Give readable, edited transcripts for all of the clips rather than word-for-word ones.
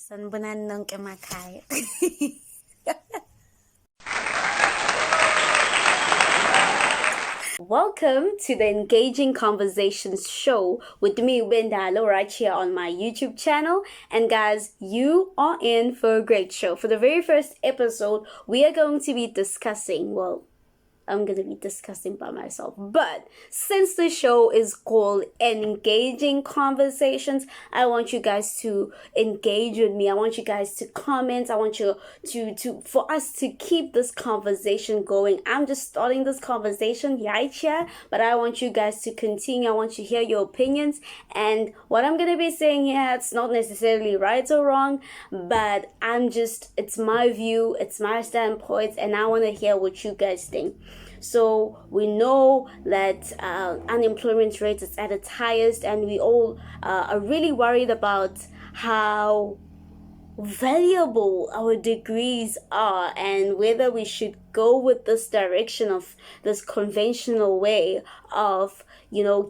Sanibonani nonke emakhaya. Welcome to the Engaging Conversations show with me, Bendalo, right here on my YouTube channel. And guys, you are in for a great show. For the very first episode, we are going to be discussing, I'm going to be discussing by myself. But since the show is called Engaging Conversations, I want you guys to engage with me. I want you guys to comment. I want you for us to keep this conversation going. I'm just starting this conversation right here, but I want you guys to continue. I want to hear your opinions. And what I'm going to be saying here, it's not necessarily right or wrong, but it's my view, it's my standpoint, and I want to hear what you guys think. So we know that unemployment rate is at its highest, and we all are really worried about how valuable our degrees are and whether we should go with this direction of this conventional way of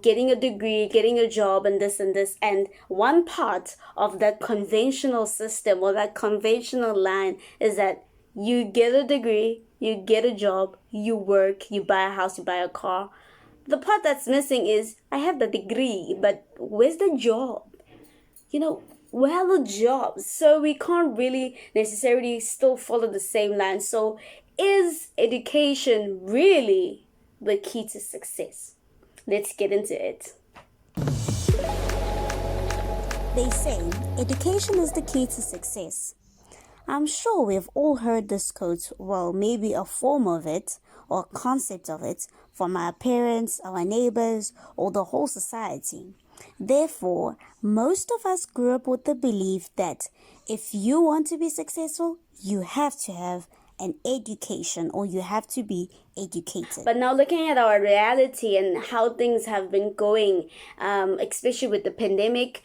getting a degree, getting a job, and this and this. And one part of that conventional system or that conventional line is that you get a degree, you get a job, you work, you buy a house, you buy a car. The part that's missing is, I have the degree, but where's the job? Where are the jobs? So we can't really necessarily still follow the same line. So is education really the key to success? Let's get into it. They say education is the key to success. I'm sure we've all heard this quote, maybe a form of it or a concept of it from our parents, our neighbors, or the whole society. Therefore, most of us grew up with the belief that if you want to be successful, you have to have an education or you have to be educated. But now looking at our reality and how things have been going, especially with the pandemic,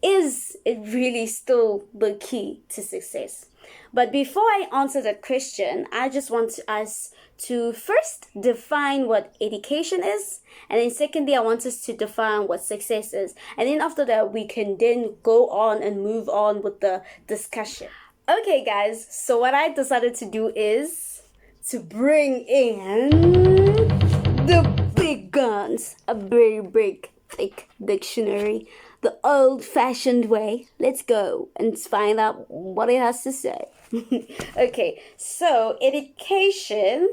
is it really still the key to success? But before I answer that question, I just want us to first define what education is, and then secondly, I want us to define what success is, and then after that, we can then go on and move on with the discussion. Okay, guys, so what I decided to do is to bring in the big guns, a very big, thick dictionary, the old-fashioned way. Let's go and find out what it has to say. Okay, so education,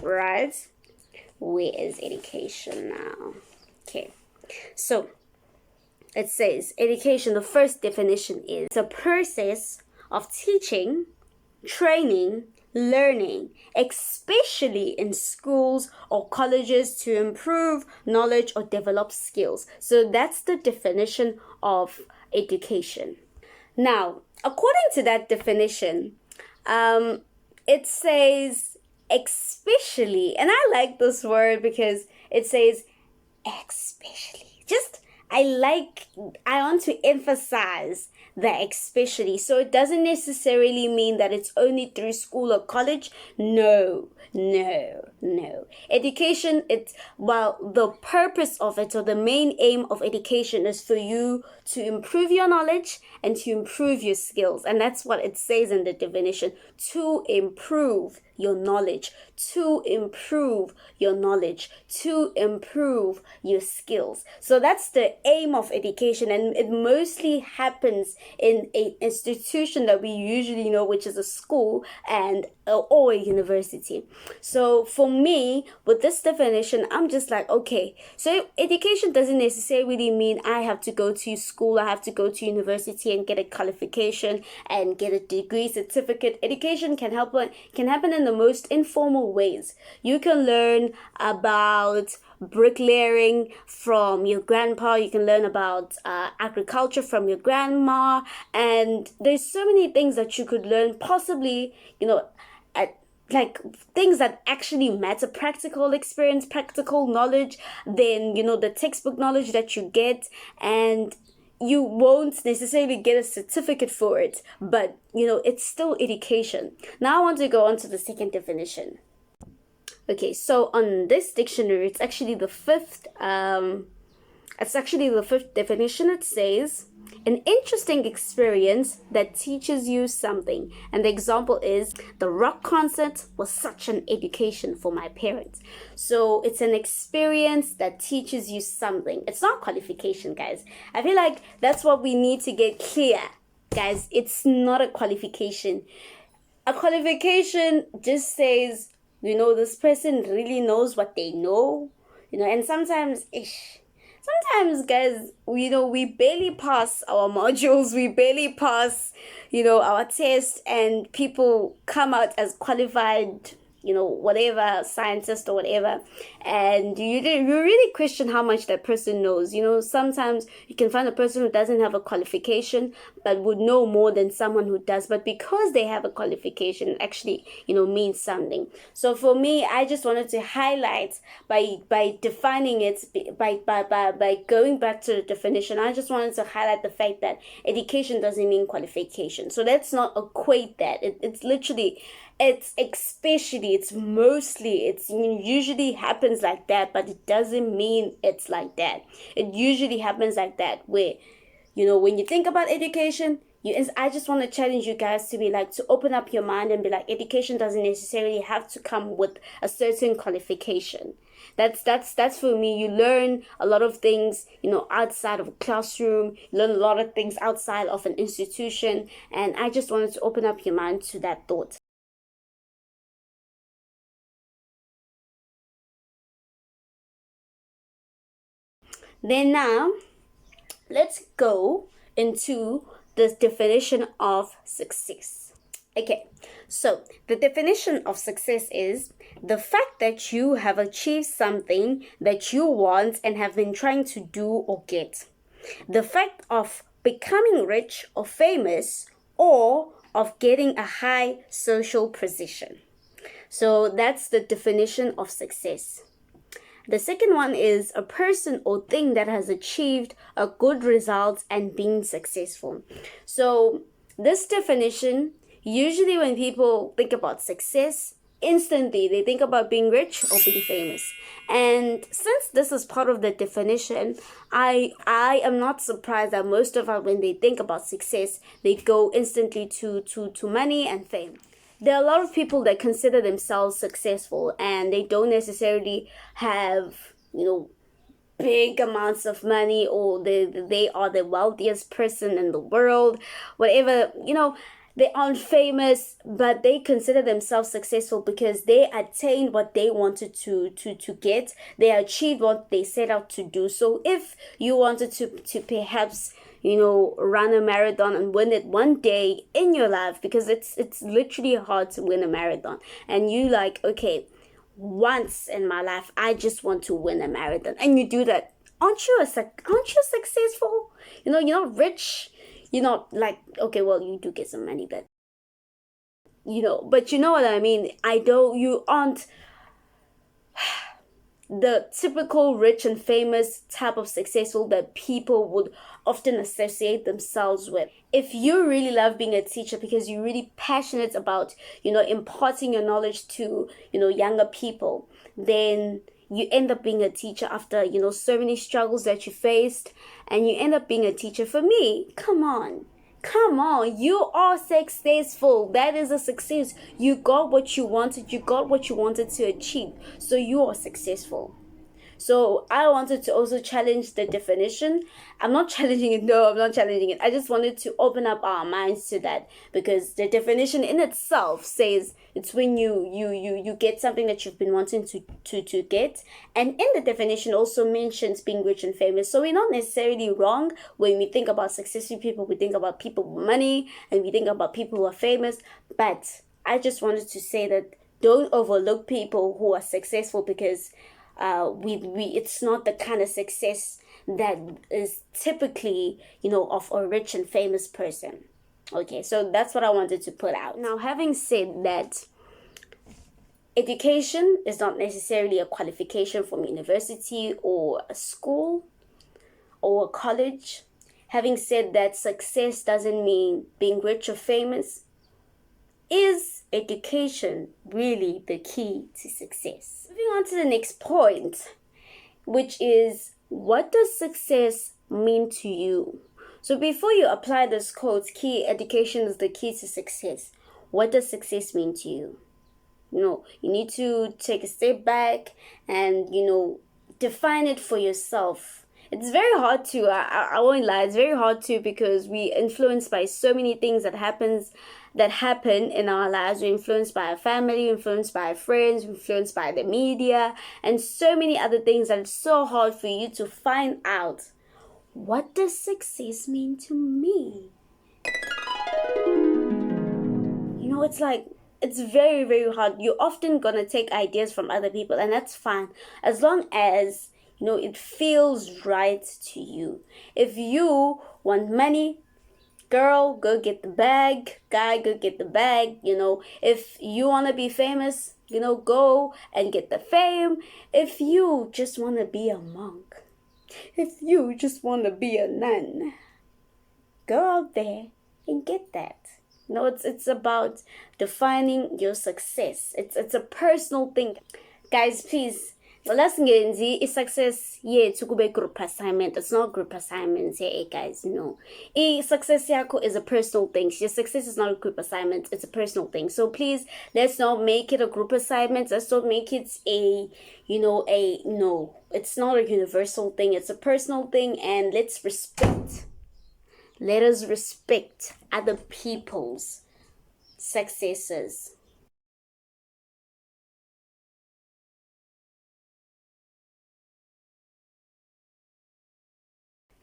right? Where is education now? Okay, so it says education, the first definition is a process of teaching, training, learning, especially in schools or colleges, to improve knowledge or develop skills. So that's the definition of education. Now, according to that definition, it says especially, and I like this word because it says especially. I want to emphasize that especially. So it doesn't necessarily mean that it's only through school or college. No. Education, the purpose of it, or the main aim of education, is for you to improve your knowledge and to improve your skills. And that's what it says in the definition: to improve your knowledge, to improve your knowledge, to improve your skills. So that's the aim of education, and it mostly happens in an institution that we usually know, which is a school or a university. So for me, with this definition, I'm just like, okay, so education doesn't necessarily mean I have to go to school, I have to go to university and get a qualification and get a degree, certificate. Education can happen in the most informal ways. You can learn about bricklaying from your grandpa, you can learn about agriculture from your grandma, and there's so many things that you could learn, possibly, like things that actually matter, practical experience, practical knowledge, than the textbook knowledge that you get, and you won't necessarily get a certificate for it, but it's still education. Now I want to go on to the second definition. Okay, so on this dictionary, it's actually the fifth It's actually the fifth definition. It says, an interesting experience that teaches you something. And the example is, the rock concert was such an education for my parents. So it's an experience that teaches you something. It's not qualification, guys. I feel like that's what we need to get clear, guys. It's not a qualification. A qualification just says, this person really knows what they know, and sometimes guys, we barely pass our modules, we barely pass, our tests, and people come out as qualified, whatever, scientist or whatever, and you really question how much that person knows. Sometimes you can find a person who doesn't have a qualification but would know more than someone who does, but because they have a qualification, it actually, means something. So for me, I just wanted to highlight by defining it, by going back to the definition, I just wanted to highlight the fact that education doesn't mean qualification. So let's not equate that. It's literally, it's usually happens like that, but it doesn't mean it's like that. It usually happens like that, where, when you think about education, I just want to challenge you guys to be like, to open up your mind and be like, education doesn't necessarily have to come with a certain qualification. That's for me. You learn a lot of things, outside of a classroom. You learn a lot of things outside of an institution. And I just wanted to open up your mind to that thought. Then now, let's go into the definition of success. Okay, so the definition of success is the fact that you have achieved something that you want and have been trying to do or get. The fact of becoming rich or famous, or of getting a high social position. So that's the definition of success. The second one is a person or thing that has achieved a good result and been successful. So this definition, usually when people think about success, instantly they think about being rich or being famous. And since this is part of the definition, I am not surprised that most of us, when they think about success, they go instantly to money and fame. There are a lot of people that consider themselves successful and they don't necessarily have, big amounts of money, or they are the wealthiest person in the world, whatever, they aren't famous, but they consider themselves successful because they attained what they wanted to get. They achieved what they set out to do. So if you wanted to perhaps, run a marathon and win it one day in your life, because it's literally hard to win a marathon, and you like, okay, once in my life, I just want to win a marathon, and you do that, aren't you successful? You're not rich. You're not like, okay, well, you do get some money, but but you know what I mean. You aren't the typical rich and famous type of successful that people would often associate themselves with. If you really love being a teacher because you're really passionate about, imparting your knowledge to, younger people, then you end up being a teacher after, so many struggles that you faced, and you end up being a teacher. For me, come on, you are successful. That is a success. You got what you wanted to achieve, so you are successful. So I wanted to also challenge the definition. I'm not challenging it. No, I'm not challenging it. I just wanted to open up our minds to that, because the definition in itself says it's when you get something that you've been wanting to get. And in the definition also mentions being rich and famous. So we're not necessarily wrong when we think about successful people. We think about people with money, and we think about people who are famous. But I just wanted to say that don't overlook people who are successful, because it's not the kind of success that is typically, of a rich and famous person. Okay, so that's what I wanted to put out. Now, having said that, education is not necessarily a qualification from university or a school or a college. Having said that, success doesn't mean being rich or famous. Is education really the key to success? Moving on to the next point, which is What does success mean to you? So before you apply this quote, key education is the key to success. What does success mean to you? You need to take a step back and, define it for yourself. It's very hard to, I won't lie, it's very hard to, because we influenced by so many things that happen in our lives. We're influenced by our family, influenced by our friends, influenced by the media, and so many other things that it's so hard for you to find out, what does success mean to me? It's like, it's very, very hard. You're often gonna take ideas from other people, and that's fine, as long as it feels right to you. If you want money, girl, go get the bag. Guy, go get the bag. If you want to be famous, go and get the fame. If you just want to be a monk, if you just want to be a nun, go out there and get that. It's about defining your success. It's a personal thing. Guys, please, let's get into success. Yeah, to go be group assignment. It's not group assignments here, guys. No. Success is a personal thing. Your success is not a group assignment. It's a personal thing. So please, let's not make it a group assignment. Let's not make it no. It's not a universal thing. It's a personal thing, and let's respect. Let us respect other people's successes.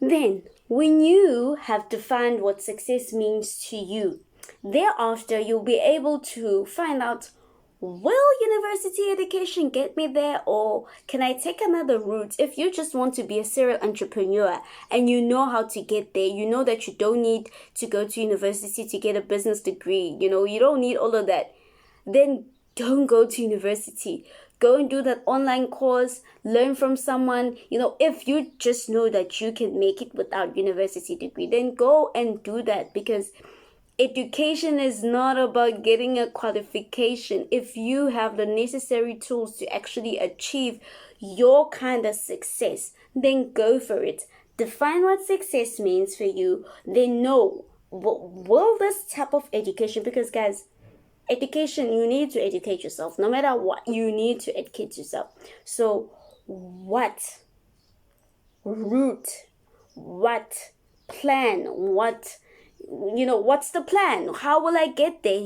Then, when you have defined what success means to you, thereafter you'll be able to find out, will university education get me there, or can I take another route? If you just want to be a serial entrepreneur and you know how to get there, you know that you don't need to go to university to get a business degree, you don't need all of that, then don't go to university. Go and do that online course, learn from someone. If you just know that you can make it without university degree, then go and do that, because education is not about getting a qualification. If you have the necessary tools to actually achieve your kind of success, then go for it. Define what success means for you. Then know, will this type of education, because guys, education, you need to educate yourself. No matter what, you need to educate yourself. So what route, what plan, what's the plan? How will I get there?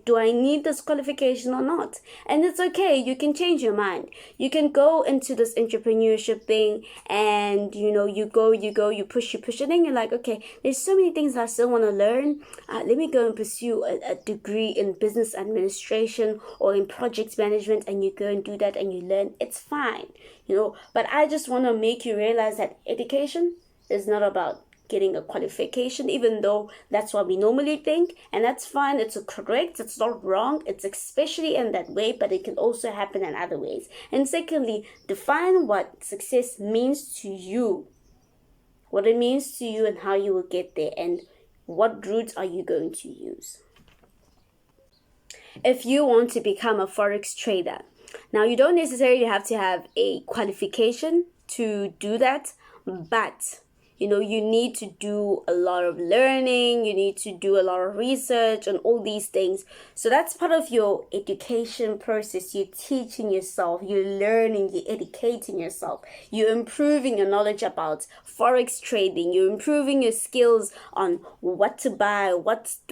Do I need this qualification or not? And it's okay. You can change your mind. You can go into this entrepreneurship thing, and you push, and then you're like, okay, there's so many things I still want to learn. Let me go and pursue a degree in business administration or in project management, and you go and do that and you learn. It's fine, but I just want to make you realize that education is not about getting a qualification, even though that's what we normally think, and that's fine. It's correct, it's not wrong. It's especially in that way, but it can also happen in other ways. And secondly, define what success means to you, what it means to you, and how you will get there, and what route are you going to use. If you want to become a forex trader, now you don't necessarily have to have a qualification to do that, but you need to do a lot of learning, you need to do a lot of research and all these things. So that's part of your education process. You're teaching yourself, you're learning, you're educating yourself, you're improving your knowledge about forex trading, you're improving your skills on what to buy,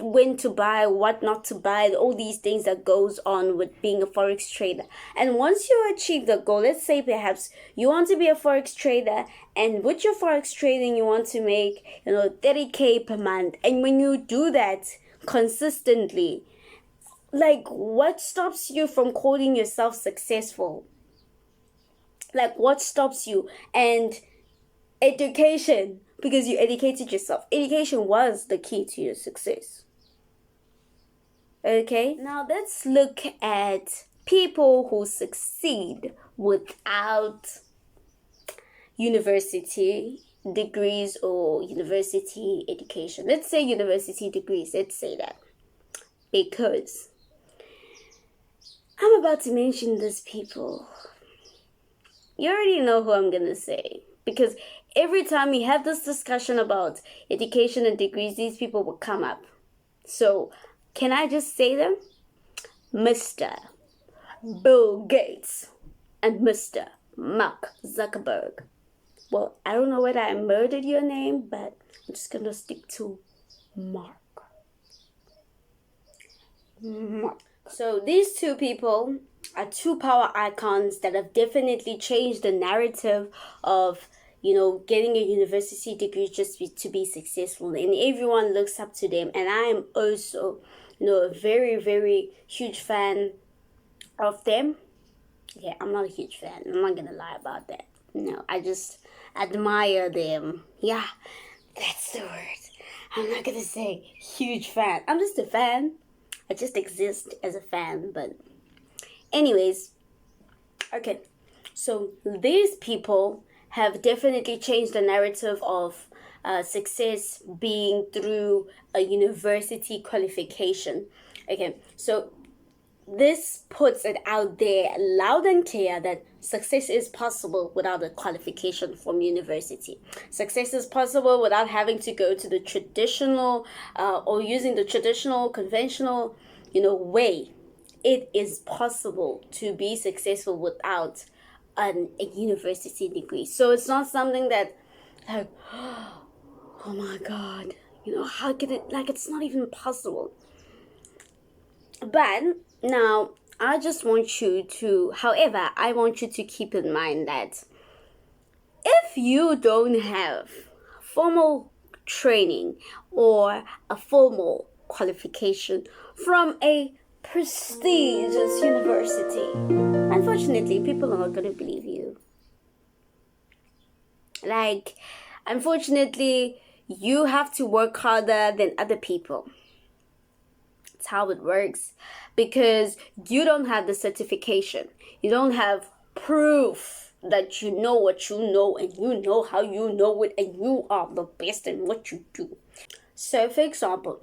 when to buy, what not to buy, all these things that goes on with being a forex trader. And once you achieve the goal, let's say perhaps you want to be a forex trader, and with your forex trading you want to make 30K per month, and when you do that consistently, like, what stops you from calling yourself successful? Like, what stops you? And education, because you educated yourself. Education was the key to your success. Okay, now let's look at people who succeed without university degrees or university education. Let's say university degrees, let's say that, because I'm about to mention these people. You already know who I'm gonna say. Because every time we have this discussion about education and degrees, these people will come up. So can I just say them? Mr. Bill Gates and Mr. Mark Zuckerberg. Well, I don't know whether I murdered your name, but I'm just going to stick to Mark. So these two people are two power icons that have definitely changed the narrative of, getting a university degree just to be successful. And everyone looks up to them. And I am also, a very, very huge fan of them. Yeah, I'm not a huge fan. I'm not going to lie about that. No, I just admire them. Yeah, that's the word. I'm not going to say huge fan. I'm just a fan. I just exist as a fan. But anyways, okay. So these people have definitely changed the narrative of success being through a university qualification. Okay, so this puts it out there loud and clear that success is possible without a qualification from university. Success is possible without having to go to the traditional or using the traditional, conventional, way. It is possible to be successful without a university degree. So it's not something that, like, oh my God, how could it, it's not even possible. But now, I just want you to, however, I want you to keep in mind that if you don't have formal training or a formal qualification from a prestigious university, unfortunately, people are not going to believe you. Unfortunately, you have to work harder than other people. That's how it works. Because you don't have the certification. You don't have proof that you know what you know and you know how you know it and you are the best in what you do. So, for example,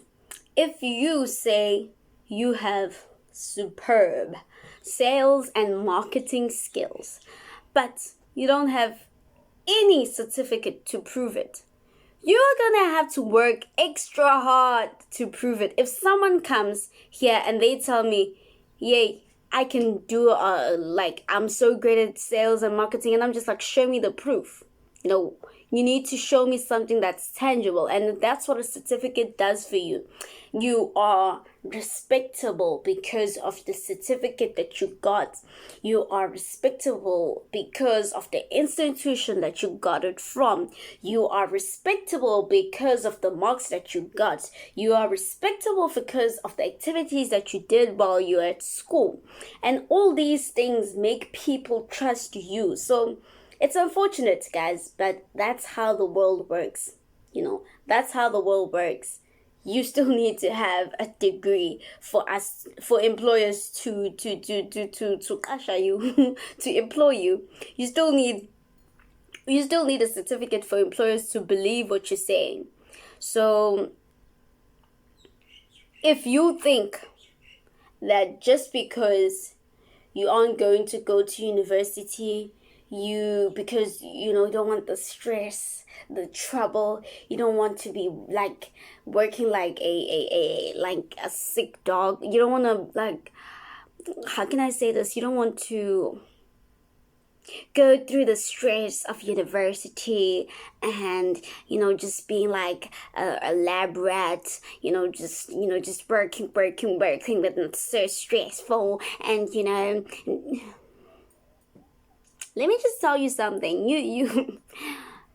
if you say you have superb sales and marketing skills, but you don't have any certificate to prove it, you're gonna have to work extra hard to prove it. If someone comes here and they tell me, yay, I can do I'm so great at sales and marketing, and I'm just like, show me the proof. No, you need to show me something that's tangible, and that's what a certificate does for you. You are respectable because of the certificate that you got. You are respectable because of the institution that you got it from. You are respectable because of the marks that you got. You are respectable because of the activities that you did while you were at school. And all these things make people trust you. So it's unfortunate, guys, but that's how the world works. That's how the world works. You still need to have a degree for employers to kasha you, to employ you. You still need a certificate for employers to believe what you're saying. So if you think that just because you aren't going to go to university, because you don't want the stress, the trouble, you don't want to be working like a sick dog, you don't want to how can I say this, you don't want to go through the stress of university and just being like a lab rat, just working, but it's so stressful. And let me just tell you something.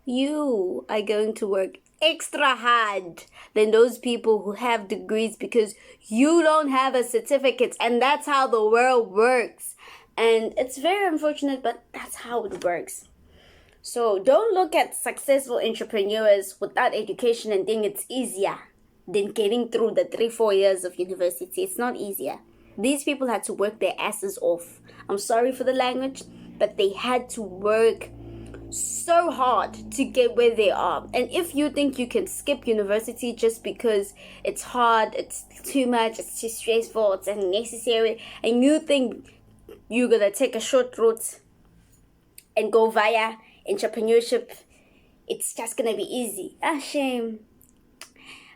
You are going to work extra hard than those people who have degrees because you don't have a certificate, and that's how the world works. And it's very unfortunate, but that's how it works. So don't look at successful entrepreneurs without education and think it's easier than getting through the 3-4 years of university. It's not easier. These people had to work their asses off. I'm sorry for the language, but they had to work so hard to get where they are. And if you think you can skip university just because it's hard, it's too much, it's too stressful, it's unnecessary, and you think you're gonna take a short route and go via entrepreneurship, it's just gonna be easy. Ah, shame.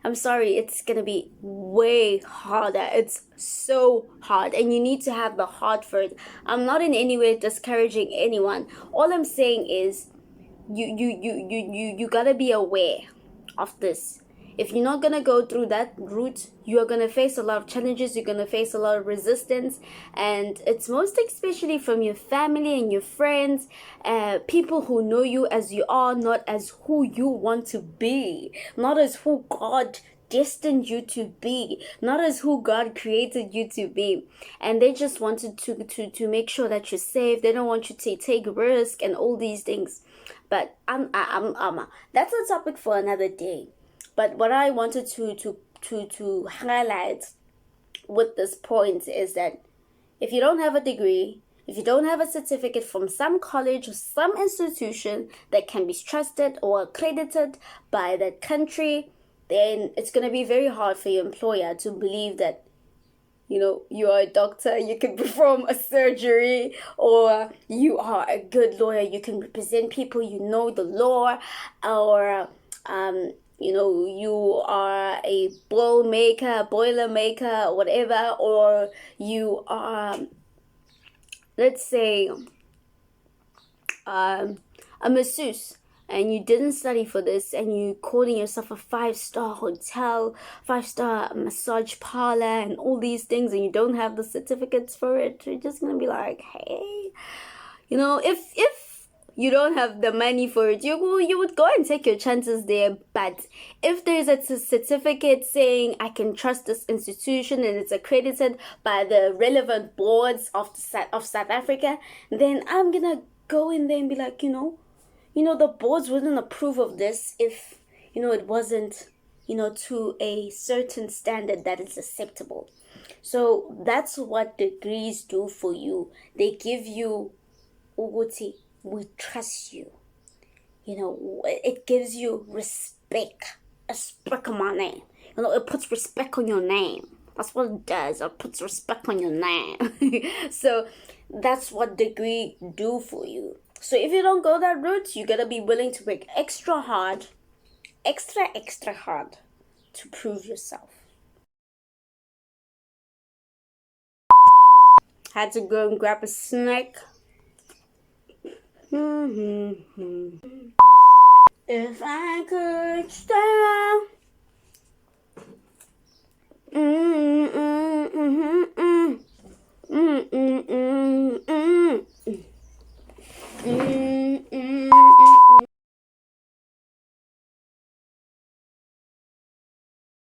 I'm sorry, it's gonna be way harder. It's so hard, and you need to have the heart for it. I'm not in any way discouraging anyone. All I'm saying is you gotta be aware of this. If you're not gonna go through that route, you're gonna face a lot of challenges, you're gonna face a lot of resistance, and it's most especially from your family and your friends, people who know you as you are, not as who you want to be, not as who God destined you to be, not as who God created you to be. And they just wanted to make sure that you're safe. They don't want you to take risk and all these things. But that's a topic for another day. But what I wanted to highlight with this point is that if you don't have a degree, if you don't have a certificate from some college or some institution that can be trusted or accredited by that country, then it's going to be very hard for your employer to believe that, you are a doctor, you can perform a surgery, or you are a good lawyer, you can represent people, you know the law, or you are a boiler maker, whatever, or you are, let's say, a masseuse, and you didn't study for this, and you calling yourself a 5-star hotel, 5-star massage parlor, and all these things, and you don't have the certificates for it, you're just gonna be like, hey, if you don't have the money for it, you would go and take your chances there. But if there's a certificate saying I can trust this institution and it's accredited by the relevant boards of South Africa, then I'm gonna go in there and be like, the boards wouldn't approve of this if it wasn't to a certain standard that is acceptable. So that's what degrees do for you. They give you uguti, we trust you. It gives you respect. Respect on my name. It puts respect on your name. That's what it does. It puts respect on your name. So that's what degree do for you. So if you don't go that route, you gotta be willing to work extra hard to prove yourself. Had to go and grab a snack. If I could stop